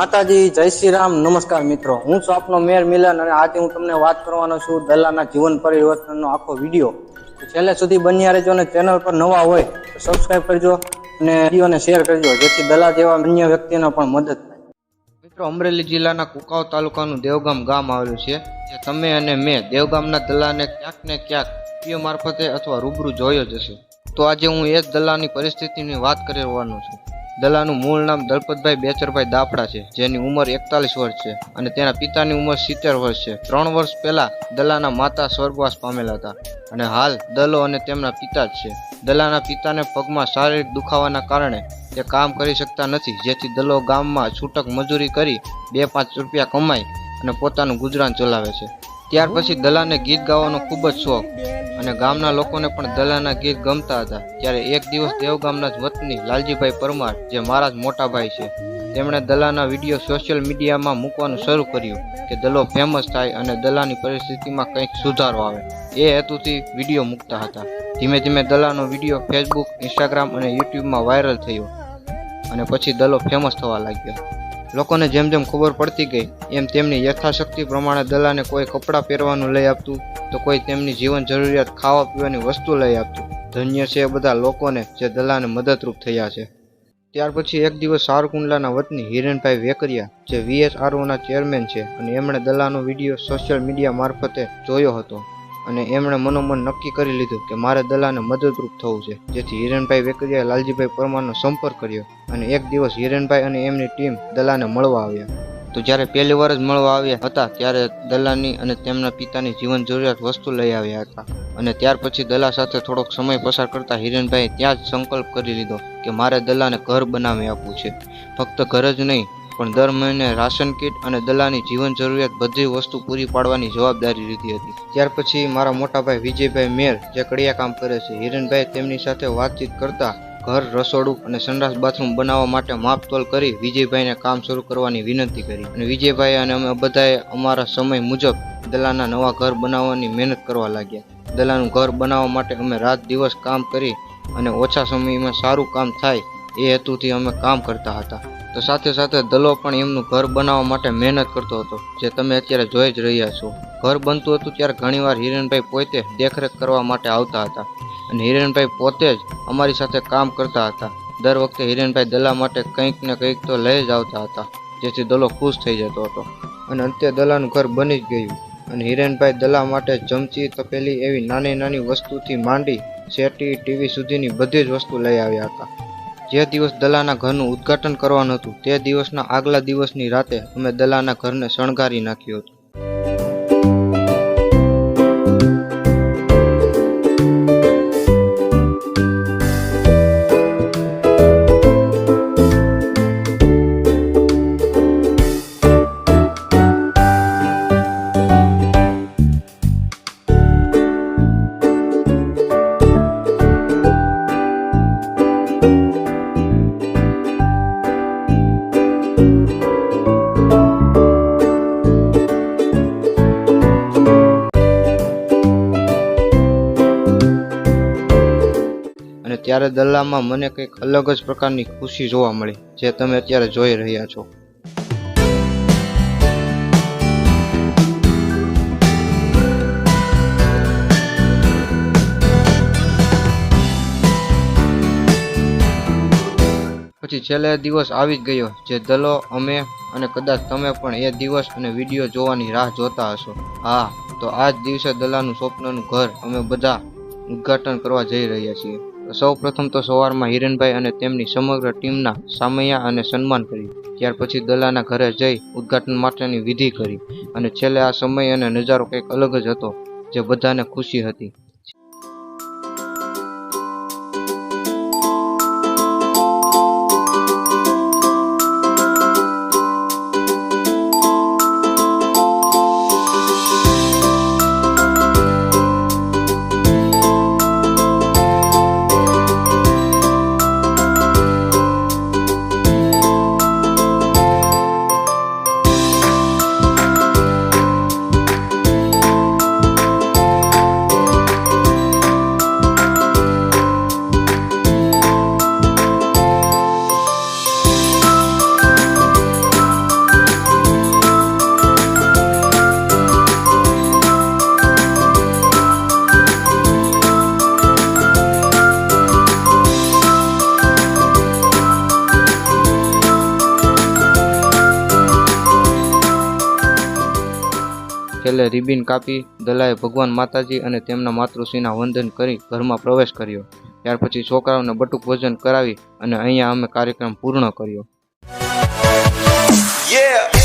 માતાજી, જય શ્રી રામ, નમસ્કાર મિત્રો। હું છું આપનો મેયર મિલન અને આજે હું તમને વાત કરવાનો છું દલાના જીવન પરિવર્તનનો આખો વિડીયો। તો છેલ્લે સુધી બન્યા રહેજો અને ચેનલ પર નવા હોય તો સબસ્ક્રાઇબ કરજો અને વિડીયોને શેર કરજો જેથી દલા જેવા અન્ય વ્યક્તિને પણ મદદ થાય। મિત્રો, અમરેલી જિલ્લાના કુકાવ તાલુકાનું દેવગામ ગામ આવેલું છે જે તમે અને મેં દેવગામના દલાને ક્યાંક ને ક્યાંક વિડીયો મારફતે અથવા રૂબરૂ જોયો જ હશે। તો આજે હું એ જ દલાની પરિસ્થિતિની વાત કરી રહેવાનો છું। દલાનું મૂળ નામ દલપતભાઈ બેચરભાઈ દાફડા છે, જેની ઉંમર 41 વર્ષ છે અને તેના પિતાની ઉંમર 70 વર્ષ છે। 3 વર્ષ પહેલા દલાના માતા સ્વર્ગવાસ પામેલા હતા અને હાલ દલો અને તેમના પિતા જ છે। દલાના પિતાને પગમાં શારીરિક દુખાવાના કારણે તે કામ કરી શકતા નથી, જેથી દલો ગામમાં છૂટક મજૂરી કરી 2-5 રૂપિયા કમાઈ અને પોતાનું ગુજરાન ચલાવે છે। ત્યાર પછી દલાને ગીત ગાવાનો ખૂબ જ શોખ અને ગામના લોકોને પણ દલાના ગીત ગમતા હતા। ત્યારે એક દિવસ દેવગામના જ વતની લાલજીભાઈ પરમાર, જે મારા જ મોટા ભાઈ છે, તેમણે દલાના વિડીયો સોશિયલ મીડિયામાં મૂકવાનું શરૂ કર્યું કે દલો ફેમસ થાય અને દલાની પરિસ્થિતિમાં કંઈક સુધારો આવે। એ હેતુથી વિડીયો મૂકતા હતા। ધીમે ધીમે દલાનો વિડીયો ફેસબુક, ઇન્સ્ટાગ્રામ અને યુટ્યુબમાં વાયરલ થયો અને પછી દલો ફેમસ થવા લાગ્યો। લોકોને જેમ જેમ ખબર પડતી ગઈ એમ તેમની યથાશક્તિ પ્રમાણે દલાને કોઈ કપડાં પહેરવાનું લઈ આપતું તો કોઈ તેમની જીવન જરૂરિયાત ખાવા પીવાની વસ્તુ લઈ આપતું। ધન્ય છે એ બધા લોકોને જે દલાને મદદરૂપ થયા છે। ત્યાર પછી એક દિવસ સારકુંડલાના વતની હિરેનભાઈ વેકરિયા, જે VSROના ચેરમેન છે, અને એમણે દલાનો વિડીયો સોશિયલ મીડિયા મારફતે જોયો હતો અને એમણે મનોમન નક્કી કરી લીધું કે મારે દલાને મદદરૂપ થવું છે। જેથી હિરેનભાઈ વેકરિયાએ લાલજીભાઈ પરમારનો સંપર્ક કર્યો અને એક દિવસ હિરેનભાઈ અને એમની ટીમ દલાને મળવા આવ્યા। તો જ્યારે પહેલી વાર જ મળવા આવ્યા હતા ત્યારે દલાની અને તેમના પિતાની જીવન જરૂરિયાત વસ્તુ લઈ આવ્યા હતા અને ત્યાર પછી દલા સાથે થોડોક સમય પસાર કરતા હિરેનભાઈએ ત્યાં જ સંકલ્પ કરી લીધો કે મારે દલાને ઘર બનાવી આપવું છે। ફક્ત ઘર જ નહીં પણ દર મહિને રાશન કીટ અને દલાની જીવન જરૂરિયાત બધી વસ્તુ પૂરી પાડવાની જવાબદારી લીધી હતી। ત્યાર પછી મારા મોટાભાઈ વિજયભાઈ મેર, જે કડિયા કામ કરે છે, હિરેનભાઈ તેમની સાથે વાતચીત કરતા ઘર, રસોડું અને સંડાસ બાથરૂમ બનાવવા માટે માપતોલ કરી વિજયભાઈને કામ શરૂ કરવાની વિનંતી કરી અને વિજયભાઈ અને અમે બધાએ અમારા સમય મુજબ દલાના નવા ઘર બનાવવાની મહેનત કરવા લાગ્યા। દલાનું ઘર બનાવવા માટે અમે રાત દિવસ કામ કરી અને ઓછા સમયમાં સારું કામ થાય એ હેતુથી અમે કામ કરતા હતા। તો સાથે સાથે દલો પણ એમનું ઘર બનાવવા માટે મહેનત કરતો હતો, જે તમે અત્યારે જોઈ જ રહ્યા છો। ઘર બનતું હતું ત્યારે ઘણીવાર હિરેનભાઈ પોતે દેખરેખ કરવા માટે આવતા હતા અને હિરેનભાઈ પોતે જ અમારી સાથે કામ કરતા હતા। દર વખતે હિરેનભાઈ દલા માટે કંઈક ને કંઈક તો લઈ જ આવતા હતા, જેથી દલો ખુશ થઈ જતો હતો અને અંતે દલાનું ઘર બની જ ગયું અને હિરેનભાઈ દલા માટે ચમચી, તપેલી એવી નાની નાની વસ્તુથી માંડી સેટી, ટીવી સુધીની બધી જ વસ્તુ લઈ આવ્યા હતા। જે દિવસ દલાના ઘરનું ઉદ્ઘાટન કરવાનું હતું તે દિવસના આગલા દિવસની રાતે અમે દલાના ઘરને શણગારી નાખ્યું હતું। અને ત્યારે દલામાં મને કંઈક અલગ જ પ્રકારની ખુશી જોવા મળી, જે તમે અત્યારે જોઈ રહ્યા છો। પછી છેલ્લે દિવસ આવી જ ગયો જે દલો, અમે અને કદાચ તમે પણ એ દિવસ અને વિડીયો જોવાની રાહ જોતા હશો। હા, તો આ જ દિવસે દલાનું સ્વપ્નનું ઘર અમે બધા ઉદ્ઘાટન કરવા જઈ રહ્યા છીએ। સૌ પ્રથમ તો સવારમાં હિરેનભાઈ અને તેમની સમગ્ર ટીમના સામૈયા અને સન્માન કર્યું। ત્યાર પછી દલાના ઘરે જઈ ઉદ્ઘાટન માટેની વિધિ કરી અને છેલ્લે આ સમય અને નજારો કંઈક અલગ જ હતો, જે બધાને ખુશી હતી। છેલ્લે રિબિન કાપી દલાએ ભગવાન માતાજી અને તેમના માતૃશ્રીના વંદન કરી ઘરમાં પ્રવેશ કર્યો. ત્યાર પછી છોકરાઓને બટુક ભોજન કરાવી અને અહીંયા અમે કાર્યક્રમ પૂર્ણ કર્યો. Yeah.